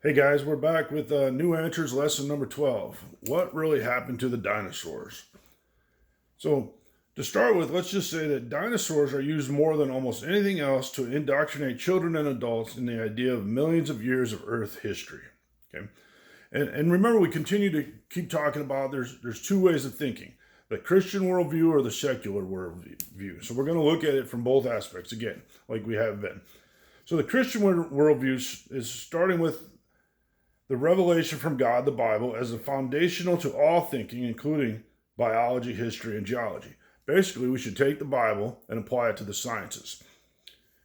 Hey guys, we're back with New Answers lesson number 12. What really happened to the dinosaurs? So, to start with, let's just say that dinosaurs are used more than almost anything else to indoctrinate children and adults in the idea of millions of years of Earth history. Okay, and remember, we continue to keep talking about there's two ways of thinking: the Christian worldview or the secular worldview. So we're going to look at it from both aspects again, like we have been. So the Christian worldview is starting with the revelation from God, the Bible, as a foundational to all thinking, including biology, history, and geology. Basically, we should take the Bible and apply it to the sciences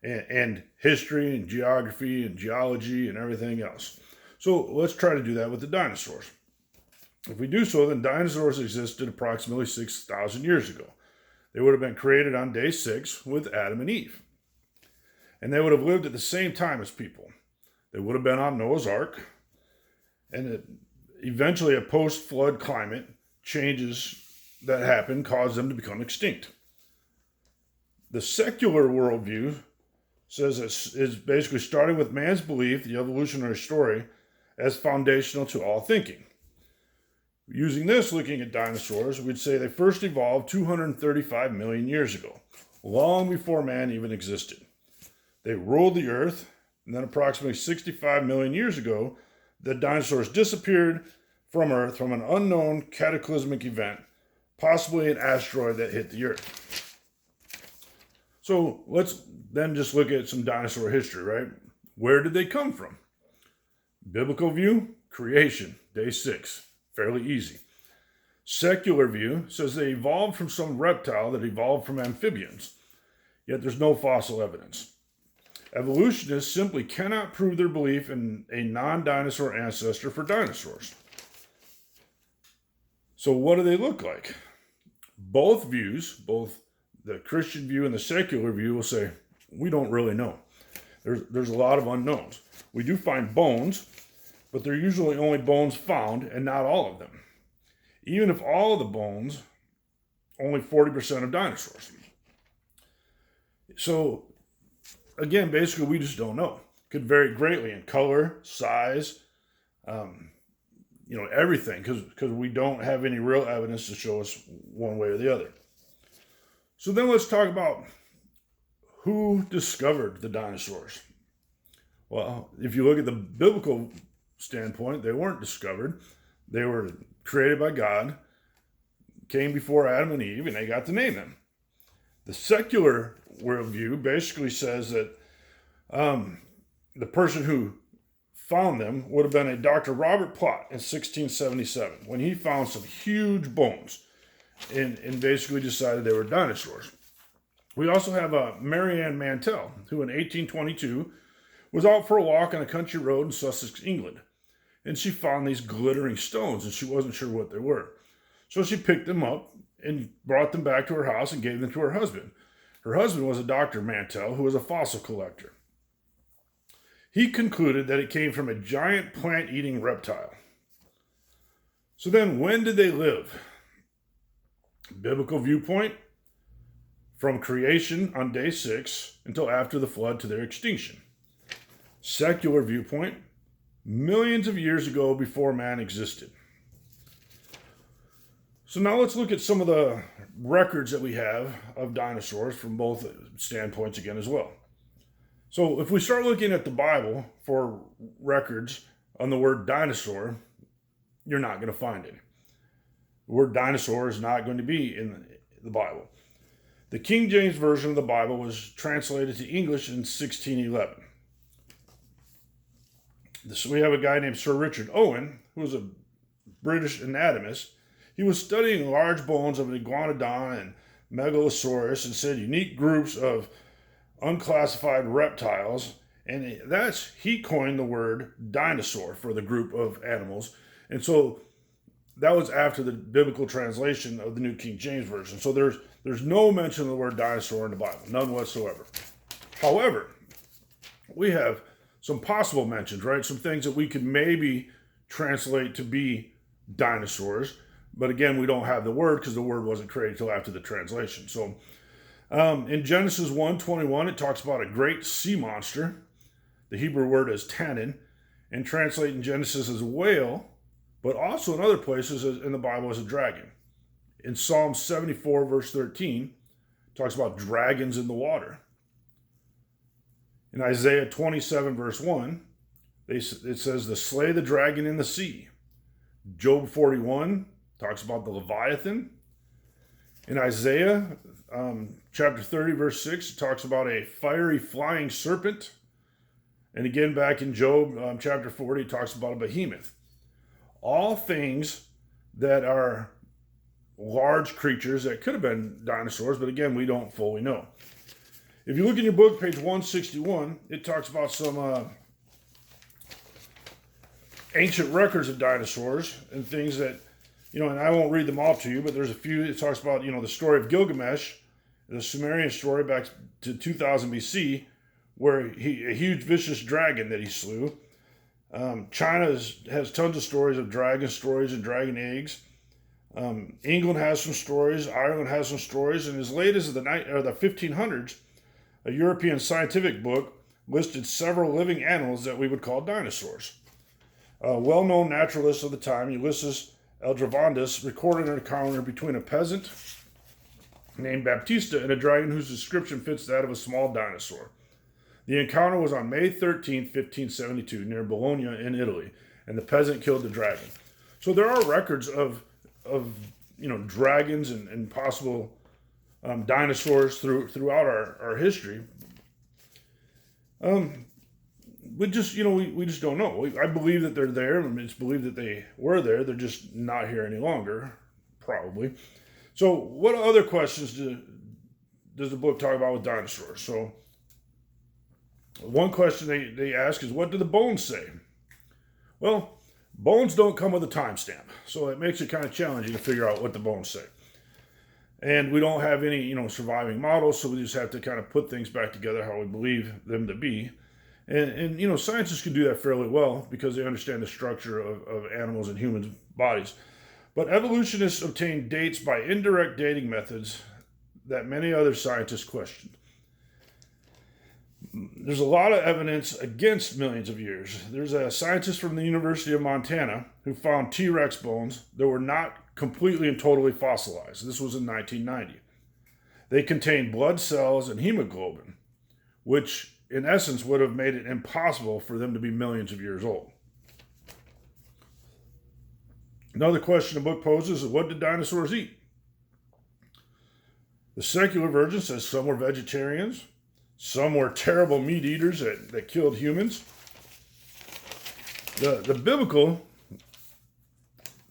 and history and geography and geology and everything else. So let's try to do that with the dinosaurs. If we do so, then dinosaurs existed approximately 6,000 years ago. They would have been created on day 6 with Adam and Eve. And they would have lived at the same time as people. They would have been on Noah's Ark. And eventually, a post-flood climate changes that happened caused them to become extinct. The secular worldview says it's basically starting with man's belief, the evolutionary story, as foundational to all thinking. Using this, looking at dinosaurs, we'd say they first evolved 235 million years ago, long before man even existed. They ruled the earth, and then approximately 65 million years ago, the dinosaurs disappeared from Earth from an unknown cataclysmic event, possibly an asteroid that hit the Earth. So let's then just look at some dinosaur history, right? Where did they come from? Biblical view, creation, day 6, fairly easy. Secular view says they evolved from some reptile that evolved from amphibians, yet there's no fossil evidence. Evolutionists simply cannot prove their belief in a non-dinosaur ancestor for dinosaurs. So what do they look like? Both views, both the Christian view and the secular view, will say, we don't really know. There's a lot of unknowns. We do find bones, but they're usually only bones found and not all of them. Even if all of the bones, only 40% of dinosaurs. So again, basically, we just don't know. Could vary greatly in color, size, everything, because we don't have any real evidence to show us one way or the other. So then let's talk about who discovered the dinosaurs. Well, if you look at the biblical standpoint, they weren't discovered. They were created by God, came before Adam and Eve, and they got to name them. The secular worldview basically says that the person who found them would have been a Dr. Robert Plot in 1677 when he found some huge bones and basically decided they were dinosaurs. We also have Mary Ann Mantell, who in 1822 was out for a walk on a country road in Sussex, England. And she found these glittering stones and she wasn't sure what they were. So she picked them up and brought them back to her house and gave them to her husband. Her husband was a Dr. Mantell, who was a fossil collector. He concluded that it came from a giant plant-eating reptile. So then, when did they live? Biblical viewpoint, from creation on day 6 until after the flood to their extinction. Secular viewpoint, millions of years ago before man existed. So now let's look at some of the records that we have of dinosaurs from both standpoints again as well. So if we start looking at the Bible for records on the word dinosaur, you're not going to find it. The word dinosaur is not going to be in the Bible. The King James Version of the Bible was translated to English in 1611. So we have a guy named Sir Richard Owen, who was a British anatomist. He was studying large bones of an iguanodon and megalosaurus and said unique groups of unclassified reptiles. And he coined the word dinosaur for the group of animals. And so that was after the biblical translation of the New King James Version. So there's no mention of the word dinosaur in the Bible, none whatsoever. However, we have some possible mentions, right? Some things that we could maybe translate to be dinosaurs. But again, we don't have the word because the word wasn't created until after the translation. So in Genesis 1:21, it talks about a great sea monster. The Hebrew word is tannin. and translate in Genesis as whale, but also in other places in the Bible as a dragon. In Psalm 74, verse 13, it talks about dragons in the water. In Isaiah 27, verse 1, it says to slay the dragon in the sea. Job 41 talks about the Leviathan. In Isaiah chapter 30, verse 6, it talks about a fiery flying serpent. And again, back in Job chapter 40, it talks about a behemoth. All things that are large creatures that could have been dinosaurs, but again, we don't fully know. If you look in your book, page 161, it talks about some ancient records of dinosaurs and things that, and I won't read them all to you, but there's a few. It talks about, the story of Gilgamesh, the Sumerian story back to 2000 BC, where a huge vicious dragon that he slew. China has tons of stories of dragon stories and dragon eggs. England has some stories. Ireland has some stories. And as late as the 1500s, a European scientific book listed several living animals that we would call dinosaurs. A well-known naturalist of the time, Ulysses Eldravandus, recorded an encounter between a peasant named Baptista and a dragon whose description fits that of a small dinosaur. The encounter was on May 13, 1572, near Bologna in Italy, and the peasant killed the dragon. So there are records of dragons and possible dinosaurs throughout our history. We just don't know. I believe that they're there. I mean, it's believed that they were there. They're just not here any longer, probably. So what other questions does the book talk about with dinosaurs? So one question they ask is, what do the bones say? Well, bones don't come with a timestamp, so it makes it kind of challenging to figure out what the bones say. And we don't have any, surviving models, so we just have to kind of put things back together how we believe them to be. And scientists can do that fairly well because they understand the structure of animals and human bodies. But evolutionists obtain dates by indirect dating methods that many other scientists questioned. There's a lot of evidence against millions of years. There's a scientist from the University of Montana who found T-Rex bones that were not completely and totally fossilized. This was in 1990. They contained blood cells and hemoglobin, which in essence would have made it impossible for them to be millions of years old. Another question the book poses is, what did dinosaurs eat? The secular version says some were vegetarians, some were terrible meat eaters that killed humans. The biblical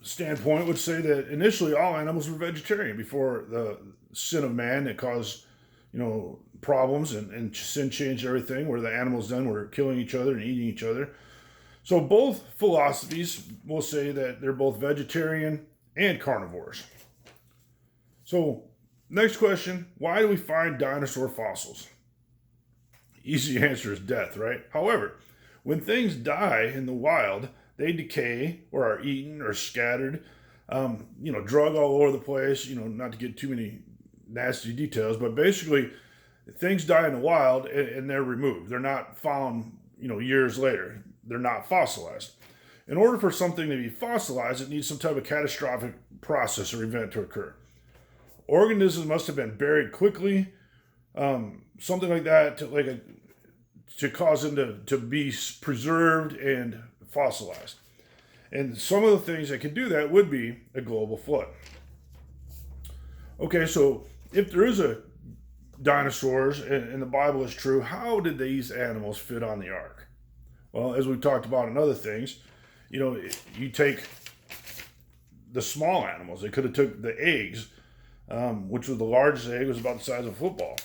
standpoint would say that initially all animals were vegetarian before the sin of man that caused, problems and sin changed everything, where the animals then were killing each other and eating each other. So both philosophies will say that they're both vegetarian and carnivores. So next question, why do we find dinosaur fossils? Easy answer is death, right? However, when things die in the wild, they decay or are eaten or scattered, drug all over the place, not to get too many nasty details, but basically things die in the wild and they're removed. They're not found, years later. They're not fossilized. In order for something to be fossilized, it needs some type of catastrophic process or event to occur. Organisms must have been buried quickly, something like that, to cause them to be preserved and fossilized. And some of the things that could do that would be a global flood. Okay, so if there is a dinosaurs and the Bible is true, how did these animals fit on the ark? Well, as we've talked about in other things, you take the small animals. They could have took the eggs, which was the largest egg was about the size of a football.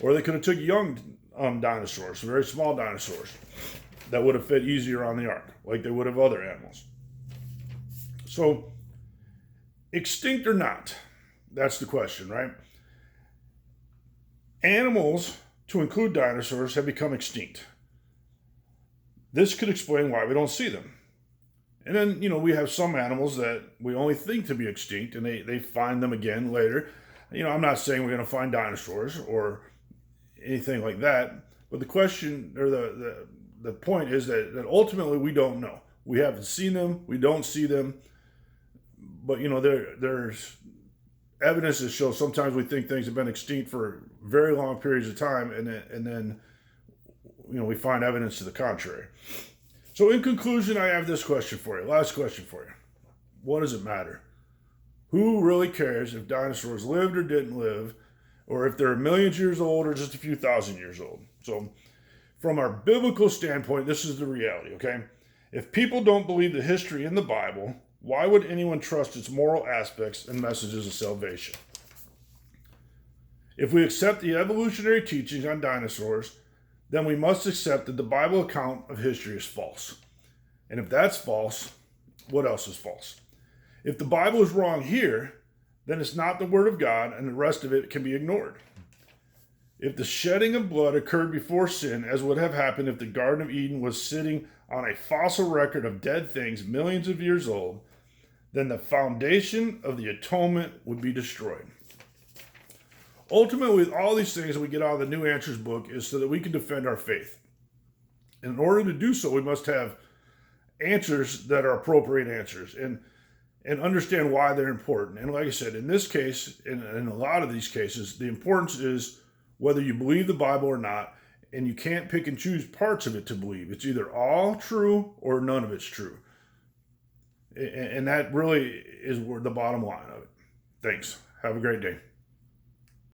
Or they could have took young dinosaurs, very small dinosaurs, that would have fit easier on the ark, like they would have other animals. So, extinct or not? That's the question, right? Animals, to include dinosaurs, have become extinct. This could explain why we don't see them. And then, we have some animals that we only think to be extinct, and they find them again later. I'm not saying we're going to find dinosaurs or anything like that, but the question or the the point is that ultimately we don't know. We haven't seen them. We don't see them. But, there's evidence that shows sometimes we think things have been extinct for very long periods of time, and then we find evidence to the contrary. So in conclusion, I have this question for you. Last question for you. What does it matter? Who really cares if dinosaurs lived or didn't live, or if they're millions of years old or just a few thousand years old? So from our biblical standpoint, this is the reality, okay? If people don't believe the history in the Bible, why would anyone trust its moral aspects and messages of salvation? If we accept the evolutionary teachings on dinosaurs, then we must accept that the Bible account of history is false. And if that's false, what else is false? If the Bible is wrong here, then it's not the Word of God, and the rest of it can be ignored. If the shedding of blood occurred before sin, as would have happened if the Garden of Eden was sitting on a fossil record of dead things millions of years old, then the foundation of the atonement would be destroyed. Ultimately, with all these things that we get out of the New Answers book is so that we can defend our faith. In order to do so, we must have answers that are appropriate answers and understand why they're important. And like I said, in this case, in a lot of these cases, the importance is whether you believe the Bible or not, and you can't pick and choose parts of it to believe. It's either all true or none of it's true. And that really is where the bottom line of it. Thanks. Have a great day.